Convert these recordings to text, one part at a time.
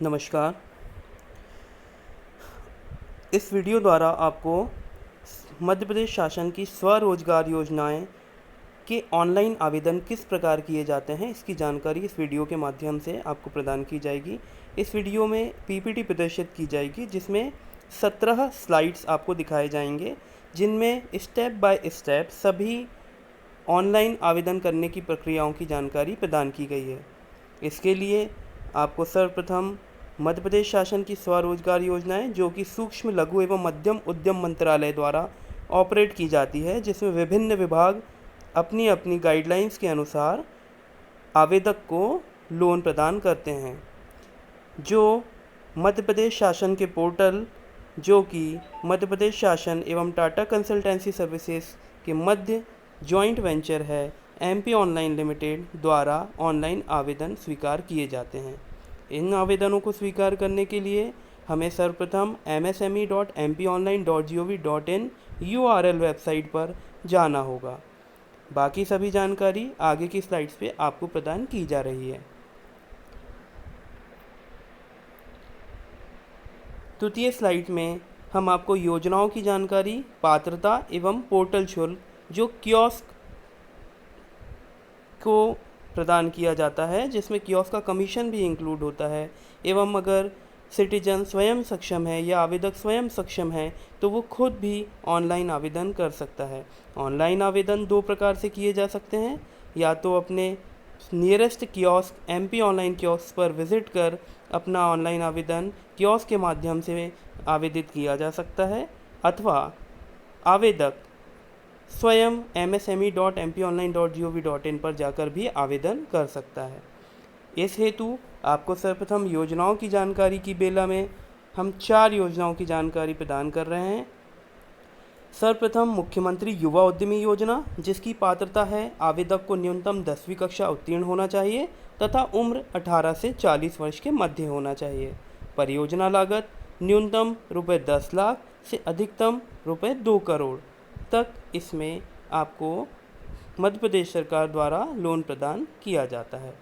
नमस्कार। इस वीडियो द्वारा आपको मध्य प्रदेश शासन की स्वरोजगार योजनाएं के ऑनलाइन आवेदन किस प्रकार किए जाते हैं, इसकी जानकारी इस वीडियो के माध्यम से आपको प्रदान की जाएगी। इस वीडियो में पीपीटी प्रदर्शित की जाएगी जिसमें 17 स्लाइड्स आपको दिखाए जाएंगे, जिनमें स्टेप बाय स्टेप सभी ऑनलाइन आवेदन करने की प्रक्रियाओं की जानकारी प्रदान की गई है। इसके लिए आपको सर्वप्रथम मध्य प्रदेश शासन की स्वरोजगार योजनाएं, जो कि सूक्ष्म लघु एवं मध्यम उद्यम मंत्रालय द्वारा ऑपरेट की जाती है, जिसमें विभिन्न विभाग अपनी अपनी गाइडलाइंस के अनुसार आवेदक को लोन प्रदान करते हैं। जो मध्य प्रदेश शासन के पोर्टल, जो कि मध्य प्रदेश शासन एवं टाटा कंसल्टेंसी सर्विसेज के मध्य जॉइंट वेंचर है एमपी ऑनलाइन लिमिटेड द्वारा ऑनलाइन आवेदन स्वीकार किए जाते हैं। इन आवेदनों को स्वीकार करने के लिए हमें सर्वप्रथम msme.mpionline.gov.in URL वेबसाइट पर जाना होगा। बाकी सभी जानकारी आगे की स्लाइड्स पे आपको प्रदान की जा रही है। तृतीय स्लाइड में हम आपको योजनाओं की जानकारी, पात्रता एवं पोर्टल शुल्क जो कियोस्क को प्रदान किया जाता है, जिसमें कियोस्क का कमीशन भी इंक्लूड होता है, एवं अगर सिटीजन स्वयं सक्षम है या आवेदक स्वयं सक्षम है तो वो खुद भी ऑनलाइन आवेदन कर सकता है। ऑनलाइन आवेदन दो प्रकार से किए जा सकते हैं, या तो अपने nearest kiosk MP online kiosk पर विज़िट कर अपना ऑनलाइन आवेदन कियोस्क के माध्यम से आवेदित किया जा सकता है, अथवा आवेदक स्वयं msme.mpionline.gov.in पर जाकर भी आवेदन कर सकता है। इस हेतु आपको सर्वप्रथम योजनाओं की जानकारी की बेला में हम 4 योजनाओं की जानकारी प्रदान कर रहे हैं। सर्वप्रथम मुख्यमंत्री युवा उद्यमी योजना, जिसकी पात्रता है आवेदक को न्यूनतम 10वीं कक्षा उत्तीर्ण होना चाहिए तथा उम्र 18 से 40 वर्ष के मध्य होना चाहिए। परियोजना लागत न्यूनतम ₹10 लाख से अधिकतम ₹2 करोड़ तक इसमें आपको मध्य प्रदेश सरकार द्वारा लोन प्रदान किया जाता है।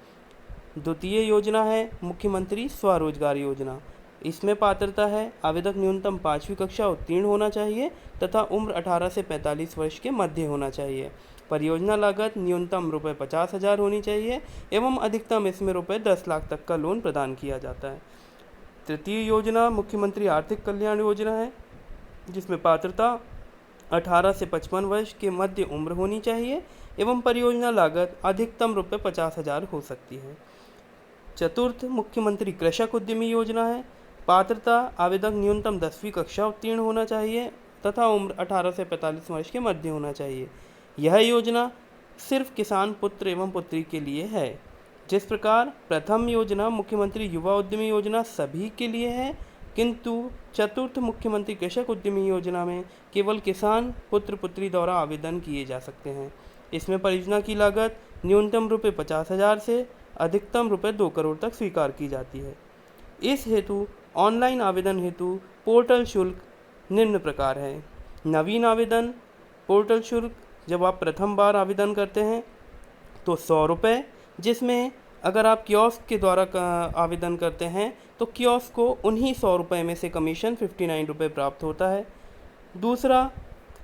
द्वितीय योजना है मुख्यमंत्री स्वरोजगार योजना। इसमें पात्रता है आवेदक न्यूनतम 5वीं कक्षा उत्तीर्ण होना चाहिए तथा उम्र 18 से 45 वर्ष के मध्य होना चाहिए। परियोजना लागत न्यूनतम ₹50,000 होनी चाहिए एवं अधिकतम इसमें ₹10 लाख तक का लोन प्रदान किया जाता है। तृतीय योजना मुख्यमंत्री आर्थिक कल्याण योजना है, जिसमें पात्रता 18 से 55 वर्ष के मध्य उम्र होनी चाहिए एवं परियोजना लागत अधिकतम ₹50,000 हो सकती है। चतुर्थ मुख्यमंत्री कृषक उद्यमी योजना है। पात्रता आवेदक न्यूनतम 10वीं कक्षा उत्तीर्ण होना चाहिए तथा उम्र 18 से 45 वर्ष के मध्य होना चाहिए। यह योजना सिर्फ किसान पुत्र एवं पुत्री के लिए है। जिस प्रकार प्रथम योजना मुख्यमंत्री युवा उद्यमी योजना सभी के लिए है, किंतु चतुर्थ मुख्यमंत्री कृषक उद्यमी योजना में केवल किसान पुत्र पुत्री द्वारा आवेदन किए जा सकते हैं। इसमें परियोजना की लागत न्यूनतम ₹50,000 से अधिकतम ₹2 करोड़ तक स्वीकार की जाती है। इस हेतु ऑनलाइन आवेदन हेतु पोर्टल शुल्क निम्न प्रकार है। नवीन आवेदन पोर्टल शुल्क जब आप प्रथम बार आवेदन करते हैं तो ₹100, जिसमें अगर आप कियोस्क के द्वारा आवेदन करते हैं तो कियोस्क को उन्हीं ₹100 में से कमीशन ₹59 प्राप्त होता है। दूसरा,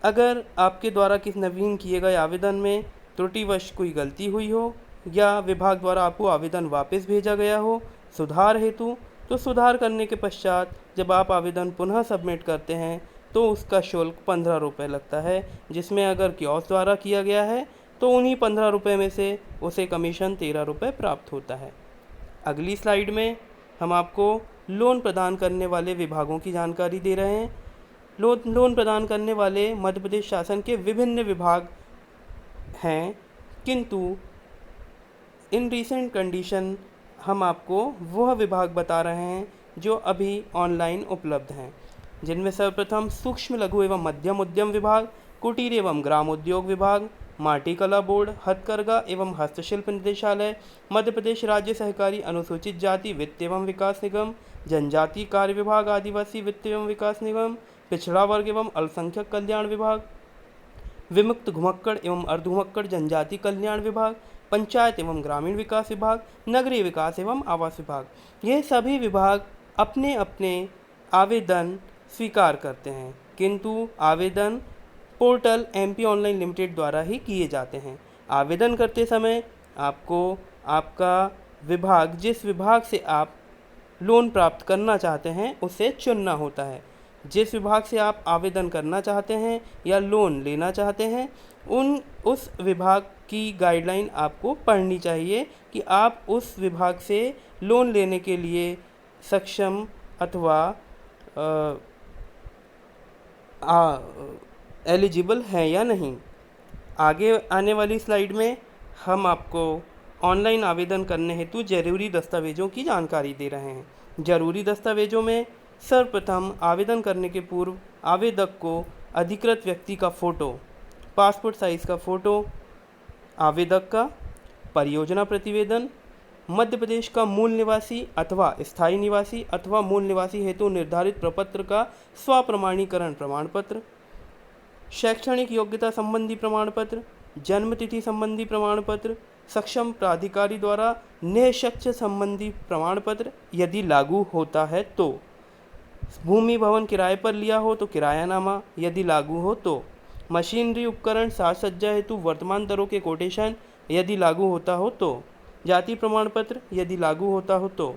अगर आपके द्वारा किस नवीन किए गए आवेदन में त्रुटिवश कोई गलती हुई हो या विभाग द्वारा आपको आवेदन वापस भेजा गया हो सुधार हेतु, तो सुधार करने के पश्चात जब आप आवेदन पुनः सबमिट करते हैं तो उसका शुल्क ₹15 लगता है, जिसमें अगर कियोस्क द्वारा किया गया है तो उन्हीं ₹15 में से उसे कमीशन ₹13 प्राप्त होता है। अगली स्लाइड में हम आपको लोन प्रदान करने वाले विभागों की जानकारी दे रहे हैं। लोन प्रदान करने वाले मध्य प्रदेश शासन के विभिन्न विभाग हैं, किंतु इन रीसेंट कंडीशन हम आपको वह विभाग बता रहे हैं जो अभी ऑनलाइन उपलब्ध हैं, जिनमें सर्वप्रथम सूक्ष्म लघु एवं मध्यम उद्यम विभाग, कुटीर एवं ग्राम उद्योग विभाग, माटी कला बोर्ड, हथकरघा एवं हस्तशिल्प निदेशालय, मध्य प्रदेश राज्य सहकारी अनुसूचित जाति वित्त एवं विकास निगम, जनजातीय कार्य विभाग, आदिवासी वित्त एवं विकास निगम, पिछड़ा वर्ग एवं अल्पसंख्यक कल्याण विभाग, विमुक्त घुमक्कड़ एवं अर्धघुमक्कड़ जनजाति कल्याण विभाग, पंचायत एवं ग्रामीण विकास विभाग, नगरीय विकास एवं आवास विभाग। ये सभी विभाग अपने अपने आवेदन स्वीकार करते हैं, किंतु आवेदन पोर्टल एमपी ऑनलाइन लिमिटेड द्वारा ही किए जाते हैं। आवेदन करते समय आपको आपका विभाग, जिस विभाग से आप लोन प्राप्त करना चाहते हैं, उसे चुनना होता है। जिस विभाग से आप आवेदन करना चाहते हैं या लोन लेना चाहते हैं, उस विभाग की गाइडलाइन आपको पढ़नी चाहिए कि आप उस विभाग से लोन लेने के लिए सक्षम अथवा एलिजिबल हैं या नहीं। आगे आने वाली स्लाइड में हम आपको ऑनलाइन आवेदन करने हेतु जरूरी दस्तावेजों की जानकारी दे रहे हैं। जरूरी दस्तावेजों में सर्वप्रथम आवेदन करने के पूर्व आवेदक को अधिकृत व्यक्ति का फ़ोटो, पासपोर्ट साइज़ का फ़ोटो, आवेदक का परियोजना प्रतिवेदन, मध्य प्रदेश का मूल निवासी अथवा स्थायी निवासी अथवा मूल निवासी हेतु निर्धारित प्रपत्र का स्वप्रमाणीकरण प्रमाण पत्र, शैक्षणिक योग्यता संबंधी प्रमाण पत्र, जन्म तिथि संबंधी प्रमाण पत्र, सक्षम प्राधिकारी द्वारा निःशक्त संबंधी प्रमाण पत्र यदि लागू होता है तो, भूमि भवन किराए पर लिया हो तो किरायानामा यदि लागू हो तो, मशीनरी उपकरण साज सज्जा हेतु वर्तमान दरों के कोटेशन यदि लागू होता हो तो, जाति प्रमाण पत्र यदि लागू होता हो तो,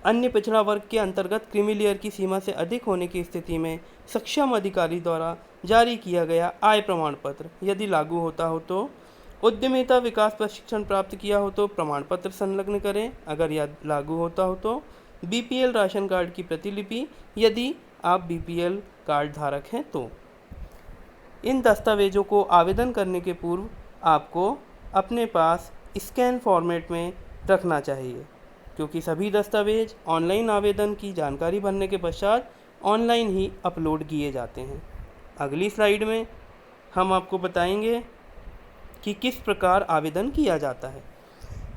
अन्य पिछड़ा वर्ग के अंतर्गत क्रीमी लेयर की सीमा से अधिक होने की स्थिति में सक्षम अधिकारी द्वारा जारी किया गया आय प्रमाण पत्र यदि लागू होता हो तो, उद्यमिता विकास प्रशिक्षण प्राप्त किया हो तो प्रमाण पत्र संलग्न करें अगर यह लागू होता हो तो, बीपीएल राशन कार्ड की प्रतिलिपि यदि आप बीपीएल कार्ड धारक हैं तो। इन दस्तावेजों को आवेदन करने के पूर्व आपको अपने पास स्कैन फॉर्मेट में रखना चाहिए, क्योंकि सभी दस्तावेज ऑनलाइन आवेदन की जानकारी भरने के पश्चात ऑनलाइन ही अपलोड किए जाते हैं। अगली स्लाइड में हम आपको बताएंगे कि किस प्रकार आवेदन किया जाता है।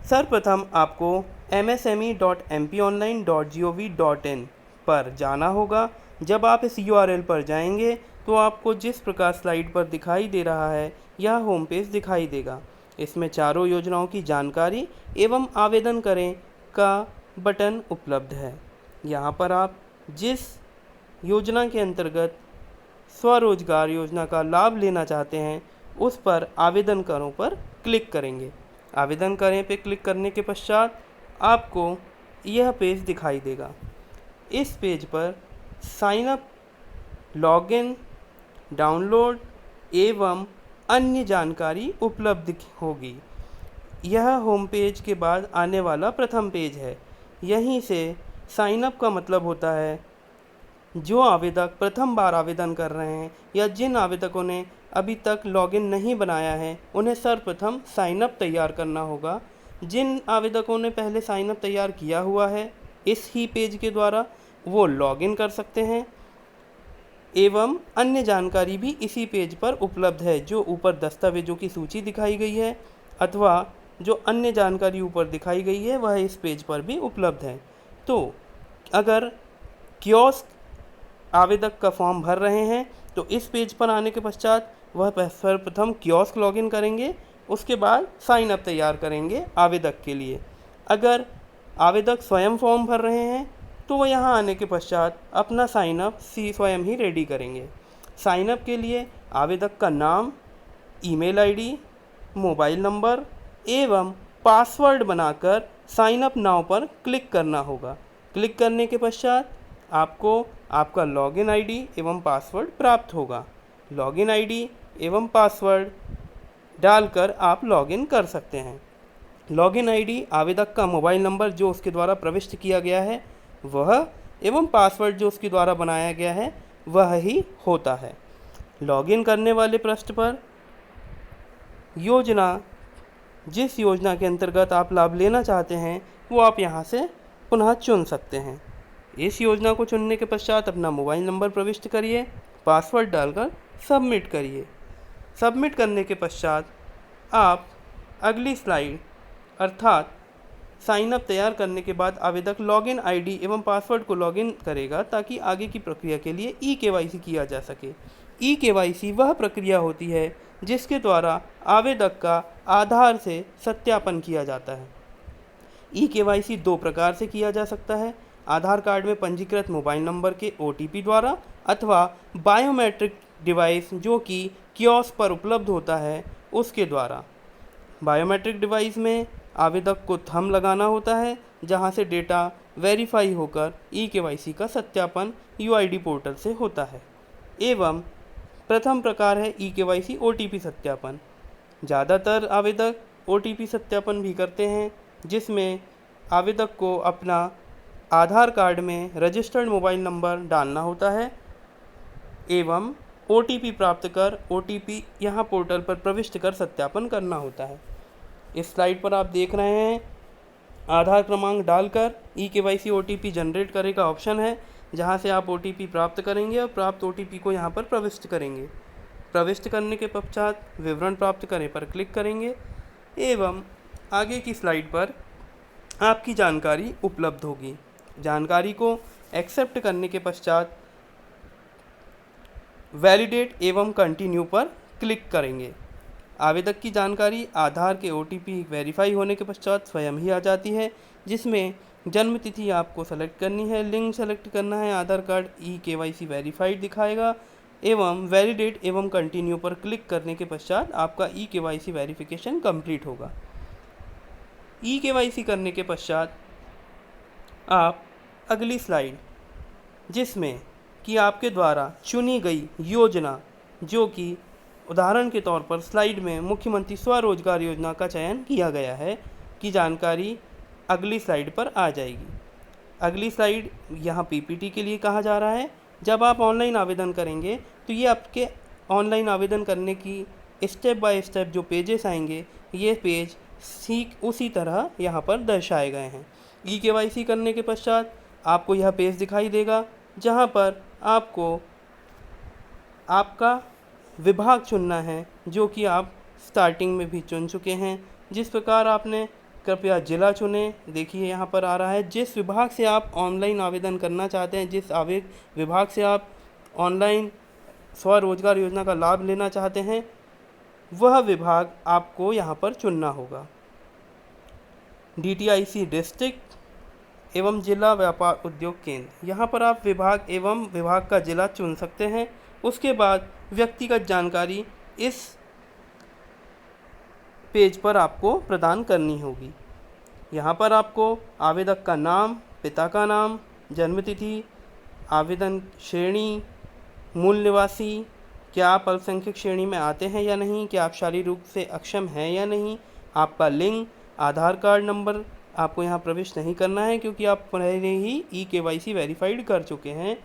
सर्वप्रथम आपको msme.mpionline.gov.in पर जाना होगा। जब आप इस URL पर जाएंगे तो आपको जिस प्रकार स्लाइड पर दिखाई दे रहा है यह होम पेज दिखाई देगा। इसमें चारों योजनाओं की जानकारी एवं आवेदन करें का बटन उपलब्ध है। यहाँ पर आप जिस योजना के अंतर्गत स्वरोजगार योजना का लाभ लेना चाहते हैं उस पर आवेदन करो पर क्लिक करेंगे। आवेदन करें पे क्लिक करने के पश्चात आपको यह पेज दिखाई देगा। इस पेज पर साइन अप, लॉगिन, डाउनलोड एवं अन्य जानकारी उपलब्ध होगी। यह होम पेज के बाद आने वाला प्रथम पेज है। यहीं से साइन अप का मतलब होता है जो आवेदक प्रथम बार आवेदन कर रहे हैं या जिन आवेदकों ने अभी तक लॉगिन नहीं बनाया है उन्हें सर्वप्रथम साइन अप तैयार करना होगा। जिन आवेदकों ने पहले साइन अप तैयार किया हुआ है इस ही पेज के द्वारा वो लॉगिन कर सकते हैं एवं अन्य जानकारी भी इसी पेज पर उपलब्ध है। जो ऊपर दस्तावेजों की सूची दिखाई गई है अथवा जो अन्य जानकारी ऊपर दिखाई गई है वह इस पेज पर भी उपलब्ध है। तो अगर कियोस्क आवेदक का फॉर्म भर रहे हैं तो इस पेज पर आने के पश्चात वह सर्वप्रथम कियोस्क लॉगिन करेंगे, उसके बाद साइन अप तैयार करेंगे आवेदक के लिए। अगर आवेदक स्वयं फॉर्म भर रहे हैं तो वह यहाँ आने के पश्चात अपना साइन अप स्वयं ही रेडी करेंगे। साइन अप के लिए आवेदक का नाम, ईमेल आईडी, मोबाइल नंबर एवं पासवर्ड बनाकर साइन अप नाउ पर क्लिक करना होगा। क्लिक करने के पश्चात आपको आपका लॉगिन आईडी एवं पासवर्ड प्राप्त होगा। लॉगिन आईडी एवं पासवर्ड डालकर आप लॉगिन कर सकते हैं। लॉगिन आईडी आवेदक का मोबाइल नंबर जो उसके द्वारा प्रविष्ट किया गया है वह एवं पासवर्ड जो उसके द्वारा बनाया गया है वह ही होता है। लॉगिन करने वाले पृष्ठ पर योजना, जिस योजना के अंतर्गत आप लाभ लेना चाहते हैं वो आप यहाँ से पुनः चुन सकते हैं। इस योजना को चुनने के पश्चात अपना मोबाइल नंबर प्रविष्ट करिए, पासवर्ड डालकर सबमिट करिए। सबमिट करने के पश्चात आप अगली स्लाइड अर्थात साइन अप तैयार करने के बाद आवेदक लॉगिन आईडी एवं पासवर्ड को लॉगिन करेगा ताकि आगे की प्रक्रिया के लिए ई केवाईसी किया जा सके। ई केवाईसी वह प्रक्रिया होती है जिसके द्वारा आवेदक का आधार से सत्यापन किया जाता है। ई-केवाईसी दो प्रकार से किया जा सकता है, आधार कार्ड में पंजीकृत मोबाइल नंबर के OTP द्वारा अथवा बायोमेट्रिक डिवाइस जो कि कियोस्क पर उपलब्ध होता है उसके द्वारा। बायोमेट्रिक डिवाइस में आवेदक को थंब लगाना होता है, जहां से डेटा वेरीफाई होकर ई-केवाईसी का सत्यापन UID पोर्टल से होता है। एवं प्रथम प्रकार है ई-केवाईसी OTP सत्यापन। ज़्यादातर आवेदक OTP सत्यापन भी करते हैं, जिसमें आवेदक को अपना आधार कार्ड में रजिस्टर्ड मोबाइल नंबर डालना होता है एवं OTP प्राप्त कर OTP यहाँ पोर्टल पर प्रविष्ट कर सत्यापन करना होता है। इस स्लाइड पर आप देख रहे हैं, आधार क्रमांक डालकर ई-केवाईसी OTP जनरेट करेगा ऑप्शन है, जहां से आप OTP प्राप्त करेंगे और प्राप्त OTP को यहां पर प्रविष्ट करेंगे। प्रविष्ट करने के पश्चात विवरण प्राप्त करें पर क्लिक करेंगे एवं आगे की स्लाइड पर आपकी जानकारी उपलब्ध होगी। जानकारी को एक्सेप्ट करने के पश्चात वैलिडेट एवं कंटिन्यू पर क्लिक करेंगे। आवेदक की जानकारी आधार के OTP वेरीफाई होने के पश्चात स्वयं ही आ जाती है, जिसमें जन्म तिथि आपको सेलेक्ट करनी है, लिंग सेलेक्ट करना है, आधार कार्ड ई-केवाईसी वेरीफाइड दिखाएगा एवं वैलिडेट एवं कंटिन्यू पर क्लिक करने के पश्चात आपका ई-केवाईसी वेरिफिकेशन कंप्लीट होगा। ई-केवाईसी करने के पश्चात आप अगली स्लाइड, जिसमें कि आपके द्वारा चुनी गई योजना, जो कि उदाहरण के तौर पर स्लाइड में मुख्यमंत्री स्वरोजगार योजना का चयन किया गया है, की जानकारी अगली स्लाइड पर आ जाएगी। अगली स्लाइड यहाँ PPT के लिए कहा जा रहा है। जब आप ऑनलाइन आवेदन करेंगे तो ये आपके ऑनलाइन आवेदन करने की स्टेप बाय स्टेप जो पेजेस आएंगे, ये पेज ठीक उसी तरह यहाँ पर दर्शाए गए हैं। ई-केवाईसी करने के पश्चात आपको यह पेज दिखाई देगा, जहाँ पर आपको आपका विभाग चुनना है, जो कि आप स्टार्टिंग में भी चुन चुके हैं। जिस प्रकार आपने कृपया जिला चुनें, देखिए यहाँ पर आ रहा है, जिस विभाग से आप ऑनलाइन आवेदन करना चाहते हैं, जिस विभाग से आप ऑनलाइन स्वरोजगार योजना का लाभ लेना चाहते हैं, वह विभाग आपको यहाँ पर चुनना होगा। DTIC डिस्ट्रिक्ट एवं जिला व्यापार उद्योग केंद्र, यहाँ पर आप विभाग एवं विभाग का जिला चुन सकते हैं। उसके बाद व्यक्तिगत जानकारी इस पेज पर आपको प्रदान करनी होगी। यहाँ पर आपको आवेदक का नाम, पिता का नाम, जन्म तिथि, आवेदन श्रेणी, मूल निवासी, क्या आप अल्पसंख्यक श्रेणी में आते हैं या नहीं, क्या आप शारीरिक रूप से अक्षम हैं या नहीं, आपका लिंग, आधार कार्ड नंबर आपको यहाँ प्रविष्ट नहीं करना है क्योंकि आप पहले ही ई-केवाईसी वेरीफाइड कर चुके हैं।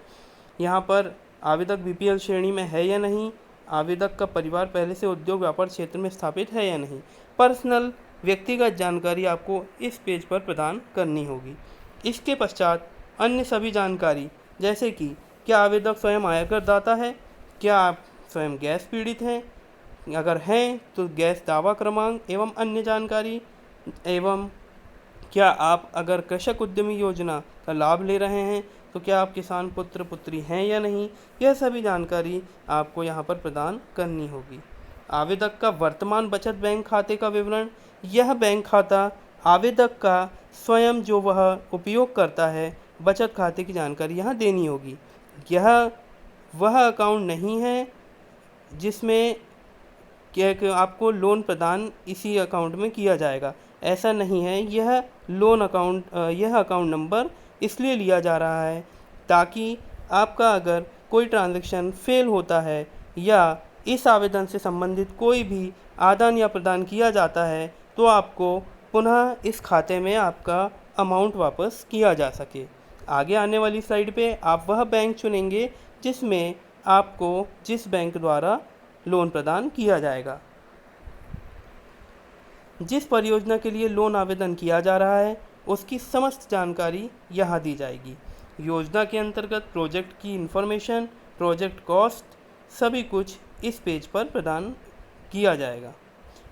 यहाँ पर आवेदक BPL श्रेणी में है या नहीं, आवेदक का परिवार पहले से उद्योग व्यापार क्षेत्र में स्थापित है या नहीं, पर्सनल व्यक्तिगत जानकारी आपको इस पेज पर प्रदान करनी होगी। इसके पश्चात अन्य सभी जानकारी, जैसे कि क्या आवेदक स्वयं आयकर दाता है, क्या आप स्वयं गैस पीड़ित हैं, अगर हैं तो गैस दावा क्रमांक एवं अन्य जानकारी, एवं क्या आप अगर कृषक उद्यमी योजना का लाभ ले रहे हैं तो क्या आप किसान पुत्र पुत्री हैं या नहीं, यह सभी जानकारी आपको यहाँ पर प्रदान करनी होगी। आवेदक का वर्तमान बचत बैंक खाते का विवरण, यह बैंक खाता आवेदक का स्वयं जो वह उपयोग करता है, बचत खाते की जानकारी यहाँ देनी होगी। यह वह अकाउंट नहीं है जिसमें कि आपको लोन प्रदान इसी अकाउंट में किया जाएगा, ऐसा नहीं है। यह लोन अकाउंट, यह अकाउंट नंबर इसलिए लिया जा रहा है ताकि आपका अगर कोई ट्रांजैक्शन फेल होता है या इस आवेदन से संबंधित कोई भी आदान या प्रदान किया जाता है तो आपको पुनः इस खाते में आपका अमाउंट वापस किया जा सके। आगे आने वाली स्लाइड पे आप वह बैंक चुनेंगे जिसमें आपको जिस बैंक द्वारा लोन प्रदान किया जाएगा। जिस परियोजना के लिए लोन आवेदन किया जा रहा है उसकी समस्त जानकारी यहाँ दी जाएगी। योजना के अंतर्गत प्रोजेक्ट की इन्फॉर्मेशन, प्रोजेक्ट कॉस्ट, सभी कुछ इस पेज पर प्रदान किया जाएगा।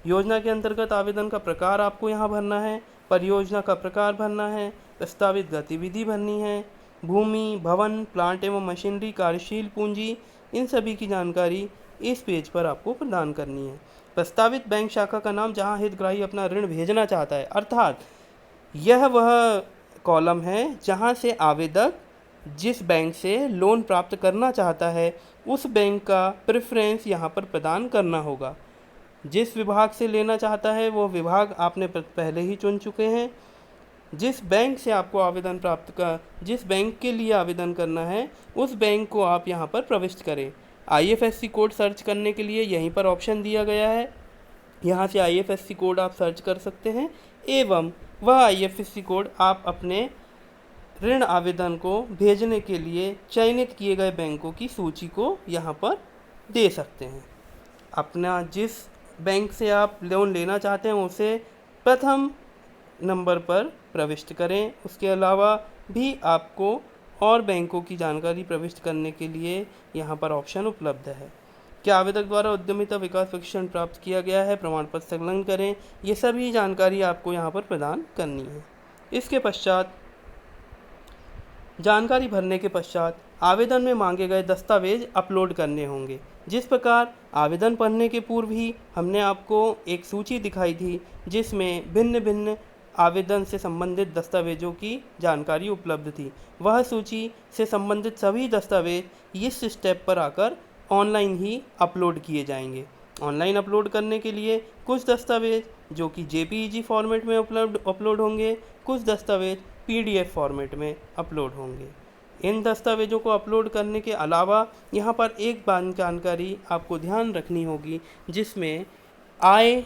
योजना के अंतर्गत आवेदन का प्रकार आपको यहाँ भरना है, परियोजना का प्रकार भरना है, प्रस्तावित गतिविधि भरनी है, भूमि, भवन, प्लांट एवं मशीनरी, कार्यशील पूंजी, इन सभी की जानकारी इस पेज पर आपको प्रदान करनी है। प्रस्तावित बैंक शाखा का नाम जहां हितग्राही अपना ऋण भेजना चाहता है, अर्थात यह वह कॉलम है जहां से आवेदक जिस बैंक से लोन प्राप्त करना चाहता है उस बैंक का प्रेफरेंस यहाँ पर प्रदान करना होगा। जिस विभाग से लेना चाहता है वो विभाग आपने पहले ही चुन चुके हैं। जिस बैंक से आपको आवेदन जिस बैंक के लिए आवेदन करना है उस बैंक को आप यहाँ पर प्रविष्ट करें। IFSC कोड सर्च करने के लिए यहीं पर ऑप्शन दिया गया है, यहाँ से IFSC कोड आप सर्च कर सकते हैं एवं वह IFSC कोड आप अपने ऋण आवेदन को भेजने के लिए चयनित किए गए बैंकों की सूची को यहाँ पर दे सकते हैं। अपना जिस बैंक से आप लोन लेना चाहते हैं उसे प्रथम नंबर पर प्रविष्ट करें। उसके अलावा भी आपको और बैंकों की जानकारी प्रविष्ट करने के लिए यहाँ पर ऑप्शन उपलब्ध है। क्या आवेदक द्वारा उद्यमिता विकास प्रशिक्षण प्राप्त किया गया है, प्रमाण पत्र संलग्न करें, ये सभी जानकारी आपको यहाँ पर प्रदान करनी है। इसके पश्चात जानकारी भरने के पश्चात आवेदन में मांगे गए दस्तावेज अपलोड करने होंगे। जिस प्रकार आवेदन पढ़ने के पूर्व ही हमने आपको एक सूची दिखाई थी जिसमें भिन्न भिन्न आवेदन से संबंधित दस्तावेजों की जानकारी उपलब्ध थी, वह सूची से संबंधित सभी दस्तावेज इस स्टेप पर आकर ऑनलाइन ही अपलोड किए जाएंगे। ऑनलाइन अपलोड करने के लिए कुछ दस्तावेज जो कि JPEG फॉर्मेट में अपलोड होंगे, कुछ दस्तावेज PDF फॉर्मेट में अपलोड होंगे। इन दस्तावेजों को अपलोड करने के अलावा यहाँ पर एक बात जानकारी आपको ध्यान रखनी होगी जिसमें आय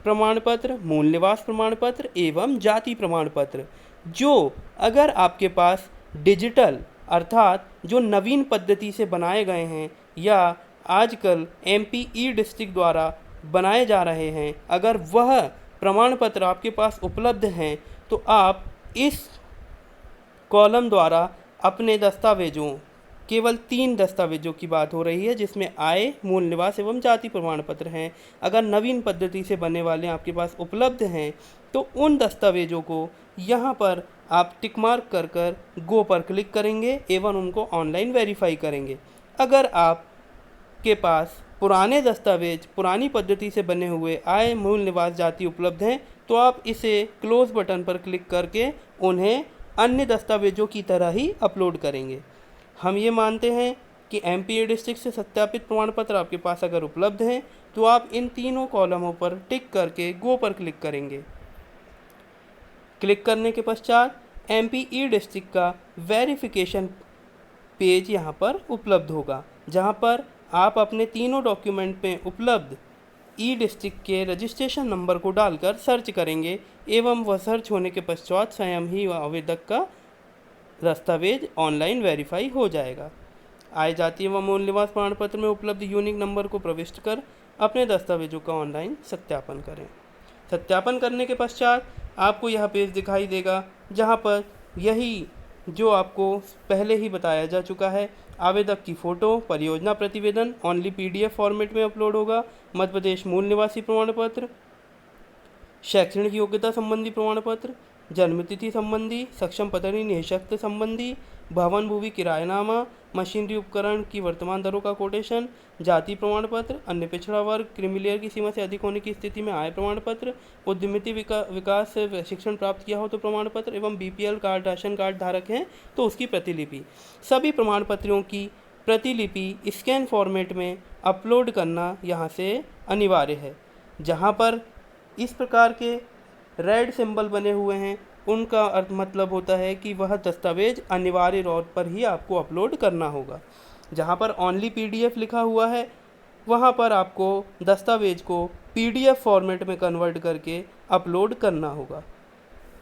प्रमाण पत्र, मूल निवास प्रमाण पत्र एवं जाति प्रमाण पत्र जो अगर आपके पास डिजिटल अर्थात जो नवीन पद्धति से बनाए गए हैं या आजकल MP ई-डिस्ट्रिक्ट द्वारा बनाए जा रहे हैं, अगर वह प्रमाण पत्र आपके पास उपलब्ध हैं तो आप इस कॉलम द्वारा अपने दस्तावेजों, केवल 3 दस्तावेजों की बात हो रही है जिसमें आय, मूल निवास एवं जाति प्रमाण पत्र हैं, अगर नवीन पद्धति से बनने वाले आपके पास उपलब्ध हैं तो उन दस्तावेजों को यहाँ पर आप टिक मार्क कर गो पर क्लिक करेंगे एवं उनको ऑनलाइन वेरीफाई करेंगे। अगर आपके पास पुराने दस्तावेज पुरानी पद्धति से बने हुए आय, मूल निवास, जाति उपलब्ध हैं तो आप इसे क्लोज बटन पर क्लिक करके उन्हें अन्य दस्तावेजों की तरह ही अपलोड करेंगे। हम ये मानते हैं कि MP ई-डिस्ट्रिक्ट से सत्यापित प्रमाण पत्र आपके पास अगर उपलब्ध हैं तो आप इन तीनों कॉलमों पर टिक करके गो पर क्लिक करेंगे। क्लिक करने के पश्चात MP ई-डिस्ट्रिक्ट का वेरिफिकेशन पेज यहाँ पर उपलब्ध होगा जहाँ पर आप अपने तीनों डॉक्यूमेंट में उपलब्ध ई-डिस्ट्रिक्ट के रजिस्ट्रेशन नंबर को डालकर सर्च करेंगे एवं वह सर्च होने के पश्चात स्वयं ही आवेदक का दस्तावेज ऑनलाइन वेरीफाई हो जाएगा। आय, जाति एवं मूल निवास प्रमाण पत्र में उपलब्ध यूनिक नंबर को प्रविष्ट कर अपने दस्तावेजों का ऑनलाइन सत्यापन करें। सत्यापन करने के पश्चात आपको यह पेज दिखाई देगा जहां पर यही जो आपको पहले ही बताया जा चुका है, आवेदक की फ़ोटो, परियोजना प्रतिवेदन ओनली PDF फॉर्मेट में अपलोड होगा, मध्य प्रदेश मूल निवासी प्रमाण पत्र, शैक्षणिक योग्यता संबंधी प्रमाण पत्र, जन्मतिथि संबंधी, सक्षम पत्नी निःशक्त संबंधी, भवन भूमि किरायनामा, मशीनरी उपकरण की वर्तमान दरों का कोटेशन, जाति प्रमाण पत्र, अन्य पिछड़ा वर्ग, क्रीमीलेयर की सीमा से अधिक होने की स्थिति में आय प्रमाण पत्र, उद्यमिता विकास से शिक्षण प्राप्त किया हो तो प्रमाण पत्र एवं BPL कार्ड, राशन कार्ड धारक हैं तो उसकी प्रतिलिपि। सभी प्रमाण पत्रों की प्रतिलिपि स्कैन फॉर्मेट में अपलोड करना यहाँ से अनिवार्य है। जहाँ पर इस प्रकार के रेड सिंबल बने हुए हैं उनका अर्थ मतलब होता है कि वह दस्तावेज अनिवार्य तौर पर ही आपको अपलोड करना होगा। जहाँ पर ओनली PDF लिखा हुआ है वहाँ पर आपको दस्तावेज को PDF फॉर्मेट में कन्वर्ट करके अपलोड करना होगा।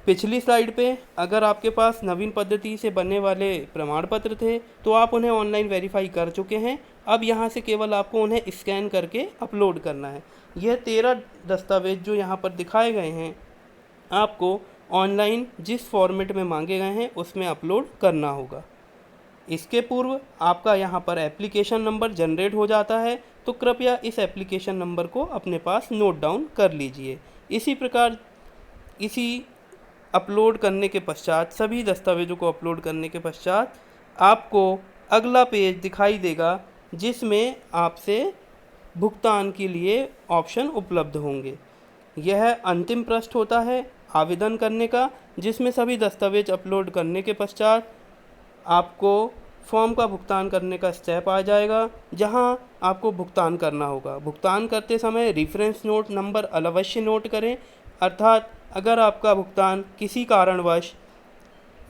पिछली स्लाइड पे अगर आपके पास नवीन पद्धति से बनने वाले प्रमाण पत्र थे तो आप उन्हें ऑनलाइन वेरीफाई कर चुके हैं। अब यहाँ से केवल आपको उन्हें स्कैन करके अपलोड करना है। यह 13 दस्तावेज जो यहाँ पर दिखाए गए हैं आपको ऑनलाइन जिस फॉर्मेट में मांगे गए हैं उसमें अपलोड करना होगा। इसके पूर्व आपका यहाँ पर एप्लीकेशन नंबर जनरेट हो जाता है तो कृपया इस एप्लीकेशन नंबर को अपने पास नोट डाउन कर लीजिए। इसी प्रकार इसी अपलोड करने के पश्चात सभी दस्तावेजों को अपलोड करने के पश्चात आपको अगला पेज दिखाई देगा जिसमें आपसे भुगतान के लिए ऑप्शन उपलब्ध होंगे। यह अंतिम पृष्ठ होता है आवेदन करने का, जिसमें सभी दस्तावेज अपलोड करने के पश्चात आपको फॉर्म का भुगतान करने का स्टेप आ जाएगा, जहां आपको भुगतान करना होगा। भुगतान करते समय रेफरेंस नोट नंबर अवश्य नोट करें, अर्थात अगर आपका भुगतान किसी कारणवश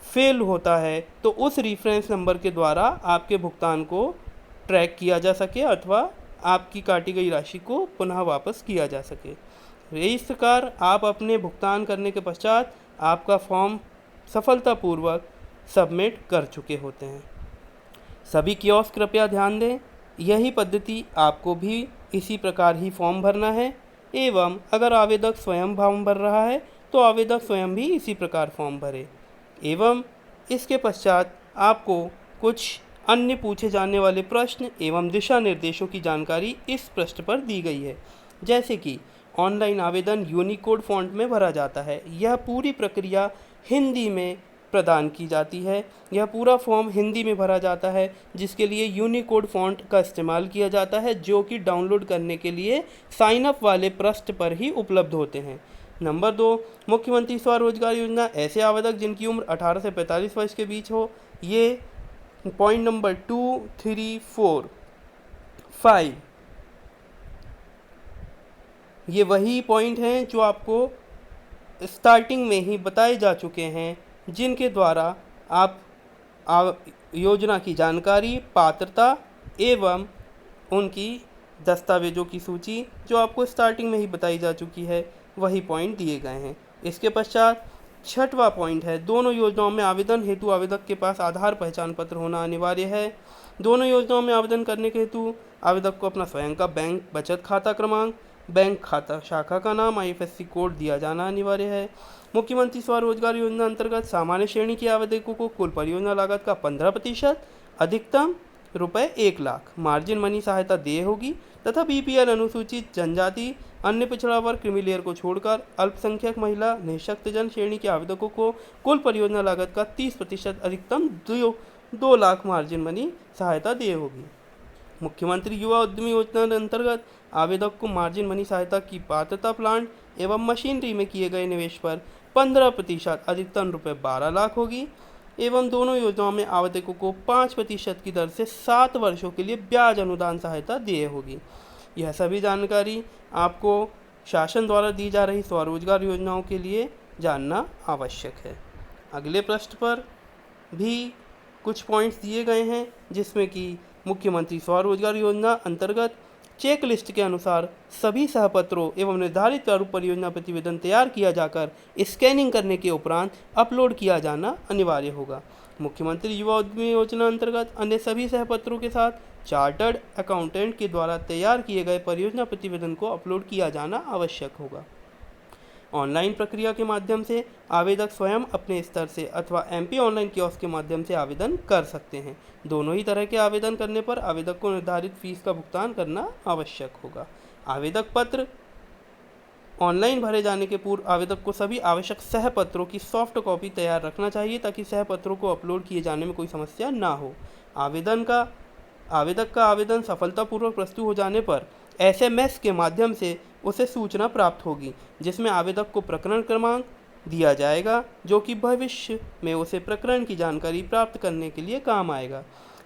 फेल होता है तो उस रेफरेंस नंबर के द्वारा आपके भुगतान को ट्रैक किया जा सके अथवा आपकी काटी गई राशि को पुनः वापस किया जा सके। इस प्रकार आप अपने भुगतान करने के पश्चात आपका फॉर्म सफलतापूर्वक सबमिट कर चुके होते हैं। सभी कियोस्क कृपया ध्यान दें, यही पद्धति आपको भी इसी प्रकार ही फॉर्म भरना है, एवं अगर आवेदक स्वयं फॉर्म भर रहा है तो आवेदक स्वयं भी इसी प्रकार फॉर्म भरे। एवं इसके पश्चात आपको कुछ अन्य पूछे जाने वाले प्रश्न एवं दिशा निर्देशों की जानकारी इस पृष्ठ पर दी गई है। जैसे कि ऑनलाइन आवेदन यूनिकोड फॉन्ट में भरा जाता है। यह पूरी प्रक्रिया हिंदी में प्रदान की जाती है। यह पूरा फॉर्म हिंदी में भरा जाता है, जिसके लिए यूनिकोड फॉन्ट का इस्तेमाल किया जाता है, जो कि डाउनलोड करने के लिए साइन अप वाले पृष्ठ पर ही उपलब्ध होते हैं। नंबर 2, मुख्यमंत्री स्वरोजगार योजना ऐसे आवेदक जिनकी उम्र 18 से 45 वर्ष के बीच हो। ये पॉइंट नंबर 2, 3, 4, 5 ये वही पॉइंट हैं जो आपको स्टार्टिंग में ही बताए जा चुके हैं, जिनके द्वारा आप योजना की जानकारी, पात्रता एवं उनकी दस्तावेजों की सूची जो आपको स्टार्टिंग में ही बताई जा चुकी है, वही पॉइंट दिए गए हैं। इसके पश्चात 6वां पॉइंट है, दोनों योजनाओं में आवेदन हेतु आवेदक के पास आधार पहचान पत्र होना अनिवार्य है। दोनों योजनाओं में आवेदन करने के हेतु आवेदक को अपना स्वयं का बैंक बचत खाता क्रमांक, बैंक खाता शाखा का नाम, IFSC कोड दिया जाना अनिवार्य है। मुख्यमंत्री स्वरोजगार योजना अंतर्गत सामान्य श्रेणी के आवेदकों को कुल परियोजना लागत का 15%, अधिकतम ₹1 लाख मार्जिन मनी सहायता देय होगी तथा BPL अनुसूचित जनजाति, अन्य पिछड़ा वर्ग, क्रीमी लेयर को छोड़कर अल्पसंख्यक महिला, निःशक्तजन श्रेणी के आवेदकों को कुल परियोजना लागत का 30%, अधिकतम 2 लाख मार्जिन मनी सहायता देय होगी। मुख्यमंत्री युवा उद्यमी योजना अंतर्गत आवेदक को मार्जिन मनी सहायता की पात्रता प्लांट एवं मशीनरी में किए गए निवेश पर 15%, अधिकतम ₹12 लाख होगी। एवं दोनों योजनाओं में आवेदकों को 5% की दर से 7 वर्षों के लिए ब्याज अनुदान सहायता देय होगी। यह सभी जानकारी आपको शासन द्वारा दी जा रही स्वरोजगार योजनाओं के लिए जानना आवश्यक है। अगले पृष्ठ पर भी कुछ पॉइंट्स दिए गए हैं, जिसमें कि मुख्यमंत्री स्वरोजगार योजना अंतर्गत चेक लिस्ट के अनुसार सभी सहपत्रों एवं निर्धारित प्रारूप परियोजना प्रतिवेदन तैयार किया जाकर स्कैनिंग करने के उपरांत अपलोड किया जाना अनिवार्य होगा। मुख्यमंत्री युवा उद्यमी योजना अंतर्गत अन्य सभी सहपत्रों के साथ चार्टर्ड अकाउंटेंट के द्वारा तैयार किए गए परियोजना प्रतिवेदन को अपलोड किया जाना आवश्यक होगा। ऑनलाइन प्रक्रिया के माध्यम से आवेदक स्वयं अपने स्तर से अथवा MP ऑनलाइन कियोस्क के माध्यम से आवेदन कर सकते हैं। दोनों ही तरह के आवेदन करने पर आवेदक को निर्धारित फीस का भुगतान करना आवश्यक होगा। आवेदक पत्र ऑनलाइन भरे जाने के पूर्व आवेदक को सभी आवश्यक सहपत्रों की सॉफ्ट कॉपी तैयार रखना चाहिए, ताकि सहपत्रों को अपलोड किए जाने में कोई समस्या ना हो। आवेदक का आवेदन सफलतापूर्वक प्रस्तुत हो जाने पर SMS के माध्यम से उसे सूचना प्राप्त होगी, जिसमें आवेदक को प्रकरण क्रमांक दिया जाएगा, जो कि भविष्य में उसे प्रकरण की जानकारी प्राप्त करने के लिए काम आएगा।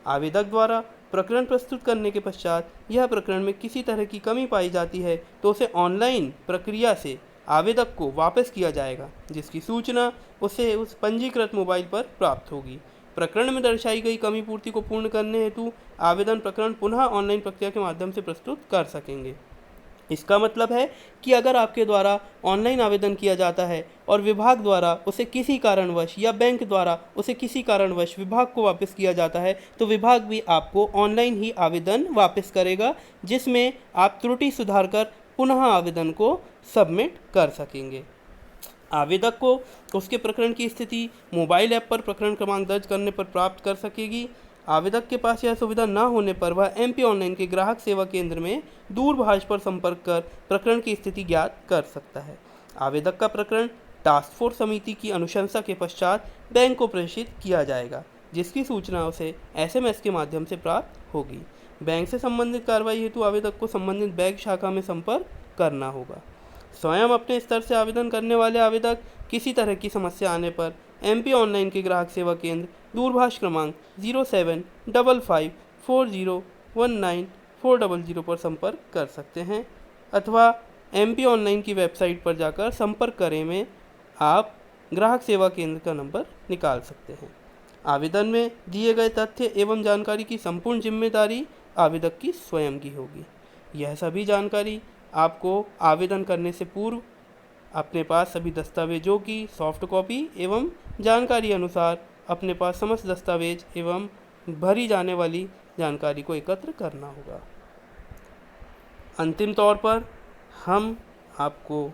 आवेदक द्वारा प्रकरण प्रस्तुत करने के पश्चात यह प्रकरण में किसी तरह की कमी पाई जाती है तो उसे ऑनलाइन प्रक्रिया से आवेदक को वापस किया जाएगा, जिसकी सूचना उसे उस पंजीकृत मोबाइल पर प्राप्त होगी। प्रकरण में दर्शाई गई कमी पूर्ति को पूर्ण करने हेतु आवेदन प्रकरण पुनः ऑनलाइन प्रक्रिया के माध्यम से प्रस्तुत कर सकेंगे। इसका मतलब है कि अगर आपके द्वारा ऑनलाइन आवेदन किया जाता है और विभाग द्वारा उसे किसी कारणवश या बैंक द्वारा उसे किसी कारणवश विभाग को वापस किया जाता है, तो विभाग भी आपको ऑनलाइन ही आवेदन वापस करेगा, जिसमें आप त्रुटि सुधार कर पुनः आवेदन को सबमिट कर सकेंगे। आवेदक को उसके प्रकरण की स्थिति मोबाइल ऐप पर प्रकरण क्रमांक दर्ज करने पर प्राप्त कर सकेगी। आवेदक के पास यह सुविधा न होने पर वह MP ऑनलाइन के ग्राहक सेवा केंद्र में दूरभाष पर संपर्क कर प्रकरण की स्थिति ज्ञात कर सकता है। आवेदक का प्रकरण टास्क फोर्स समिति की अनुशंसा के पश्चात बैंक को प्रेषित किया जाएगा, जिसकी सूचना उसे SMS के माध्यम से प्राप्त होगी। बैंक से संबंधित कार्रवाई हेतु आवेदक को संबंधित बैंक शाखा में संपर्क करना होगा। स्वयं अपने स्तर से आवेदन करने वाले आवेदक किसी तरह की समस्या आने पर MP ऑनलाइन के ग्राहक सेवा केंद्र दूरभाष क्रमांक 0755401940 पर संपर्क कर सकते हैं अथवा MP ऑनलाइन की वेबसाइट पर जाकर संपर्क करें में आप ग्राहक सेवा केंद्र का नंबर निकाल सकते हैं। आवेदन में दिए गए तथ्य एवं जानकारी की संपूर्ण जिम्मेदारी आवेदक की स्वयं की होगी। यह सभी जानकारी आपको आवेदन करने से पूर्व अपने पास सभी दस्तावेजों की सॉफ्ट कॉपी एवं जानकारी अनुसार अपने पास समस्त दस्तावेज एवं भरी जाने वाली जानकारी को एकत्र करना होगा। अंतिम तौर पर हम आपको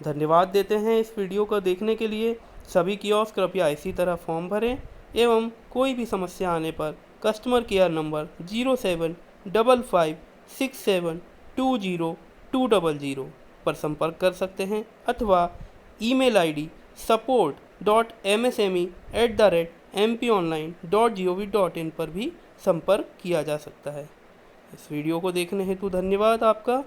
धन्यवाद देते हैं इस वीडियो को देखने के लिए। सभी कियोस्क कृपया इसी तरह फॉर्म भरें एवं कोई भी समस्या आने पर कस्टमर केयर नंबर 0755672020 पर संपर्क कर सकते हैं अथवा ईमेल ID support.msme@mponline.gov.in पर भी संपर्क किया जा सकता है। इस वीडियो को देखने हेतु धन्यवाद आपका।